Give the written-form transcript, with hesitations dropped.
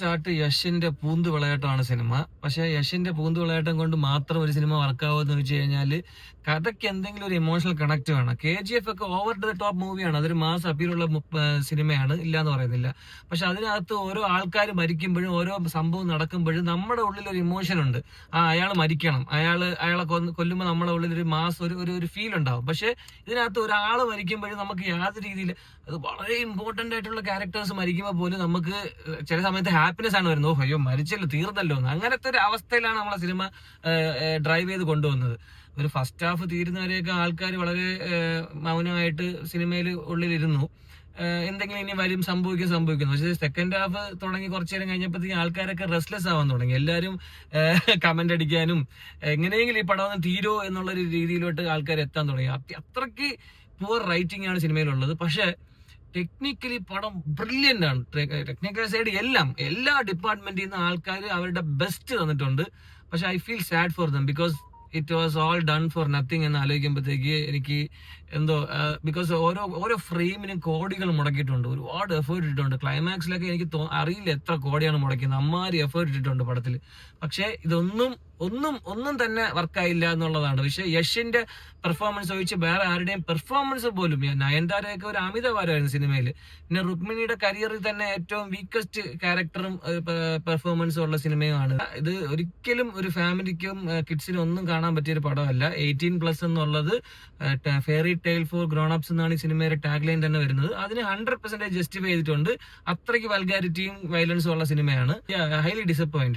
Start യഷിന്റെ പൂന്ത് വിളയാട്ടമാണ് cinema. പക്ഷെ യഷിന്റെ പൂന്ത് വിളയാട്ടം കൊണ്ട് മാത്രം ഒരു സിനിമ വർക്കാവുമെന്ന് വെച്ച് കഴിഞ്ഞാൽ കഥയ്ക്ക് എന്തെങ്കിലും ഒരു ഇമോഷണൽ കണക്ട് വേണം. KGF ഒക്കെ ഓവർ ദ ടോപ്പ് മൂവിയാണ്, അതൊരു മാസ് അപ്പീലുള്ള സിനിമയാണ്, ഇല്ലാന്ന് പറയുന്നില്ല. പക്ഷെ അതിനകത്ത് ഓരോ ആൾക്കാർ മരിക്കുമ്പോഴും ഓരോ സംഭവം നടക്കുമ്പോഴും നമ്മുടെ ഉള്ളിൽ ഒരു ഇമോഷൻ ഉണ്ട്. അയാൾ മരിക്കണം, അയാളെ കൊല്ലുമ്പോൾ നമ്മുടെ ഉള്ളിൽ ഒരു മാസ് ഒരു ഫീൽ ഉണ്ടാവും. പക്ഷെ ഇതിനകത്ത് ഒരാൾ മരിക്കുമ്പോഴും നമുക്ക് യാതൊരു രീതിയിൽ, അത് വളരെ ഇമ്പോർട്ടന്റ് ആയിട്ടുള്ള ക്യാരക്ടേഴ്സ് മരിക്കുമ്പോൾ പോലും നമുക്ക് ചില സമയത്ത് ഹാപ്പിനെസ് ആണ് വരുന്നത്. അയ്യോ മരിച്ചല്ലോ, തീർന്നല്ലോ എന്ന്. അങ്ങനത്തെ ഒരു അവസ്ഥയിലാണ് നമ്മളെ സിനിമ ഡ്രൈവ് ചെയ്ത് കൊണ്ടുവന്നത്. ഒരു ഫസ്റ്റ് ഹാഫ് തീരുന്നവരെയൊക്കെ ആൾക്കാർ വളരെ മൗനമായിട്ട് സിനിമയിൽ ഉള്ളിലിരുന്നു, എന്തെങ്കിലും ഇനി വരും സംഭവിക്കുന്നു. പക്ഷേ സെക്കൻഡ് ഹാഫ് തുടങ്ങി കുറച്ചു നേരം കഴിഞ്ഞപ്പോഴത്തേക്കും ആൾക്കാരൊക്കെ റെസ്റ്റ്ലെസ് ആവാൻ തുടങ്ങി. എല്ലാവരും കമന്റ് അടിക്കാനും എങ്ങനെയെങ്കിലും ഈ പടം ഒന്ന് തീരോ എന്നുള്ളൊരു രീതിയിലോട്ട് ആൾക്കാർ എത്താൻ തുടങ്ങി. അത്രയ്ക്ക് പുവർ റൈറ്റിംഗ് ആണ് സിനിമയിലുള്ളത്. പക്ഷെ ടെക്നിക്കലി പടം ബ്രില്യന്റ് ആണ്. ടെക്നിക്കൽ സൈഡ് എല്ലാ ഡിപ്പാർട്ട്മെന്റിൽ നിന്ന് ആൾക്കാർ അവരുടെ ബെസ്റ്റ് തന്നിട്ടുണ്ട്. പക്ഷെ I feel sad for them because it was all done for nothing എന്ന് ആലോചിക്കുമ്പോഴത്തേക്ക് എനിക്ക് എന്തോ, ബിക്കോസ് ഓരോ ഫ്രെയിമിനും കോടികൾ മുടക്കിയിട്ടുണ്ട്, ഒരുപാട് എഫേർട്ട് ഇട്ടിട്ടുണ്ട്. ക്ലൈമാക്സിലൊക്കെ എനിക്ക് അറിയില്ല എത്ര കോടിയാണ് മുടക്കിയത്, അമ്മാരി എഫേർട്ട് ഇട്ടിട്ടുണ്ട് പടത്തിൽ. പക്ഷെ ഒന്നും തന്നെ വർക്കായില്ല എന്നുള്ളതാണ്. പക്ഷെ യഷിന്റെ പെർഫോമൻസ് ഒഴിച്ച് വേറെ ആരുടെയും പെർഫോമൻസ് പോലും, നയൻതാരയൊക്കെ ഒരു അമിതഭാരമായിരുന്നു സിനിമയിൽ. പിന്നെ രുക്മിണിയുടെ കരിയറിൽ തന്നെ ഏറ്റവും വീക്കസ്റ്റ് ക്യാരക്ടറും പെർഫോമൻസും ഉള്ള സിനിമയുമാണ് ഇത്. ഒരിക്കലും ഒരു ഫാമിലിക്കും കിഡ്സിനും ഒന്നും കാണാൻ പറ്റിയ ഒരു പടമല്ല. 18+ എന്നുള്ളത് fairy tale four grown ups എന്നാണ് ഈ സിനിമയുടെ ടാഗ് ലൈൻ തന്നെ വരുന്നത്. അതിന് 100% ജസ്റ്റിഫൈ ചെയ്തിട്ടുണ്ട്. അത്രയ്ക്ക് വൾഗാരിറ്റിയും വയലൻസും ഉള്ള സിനിമയാണ്. Highly disappoint.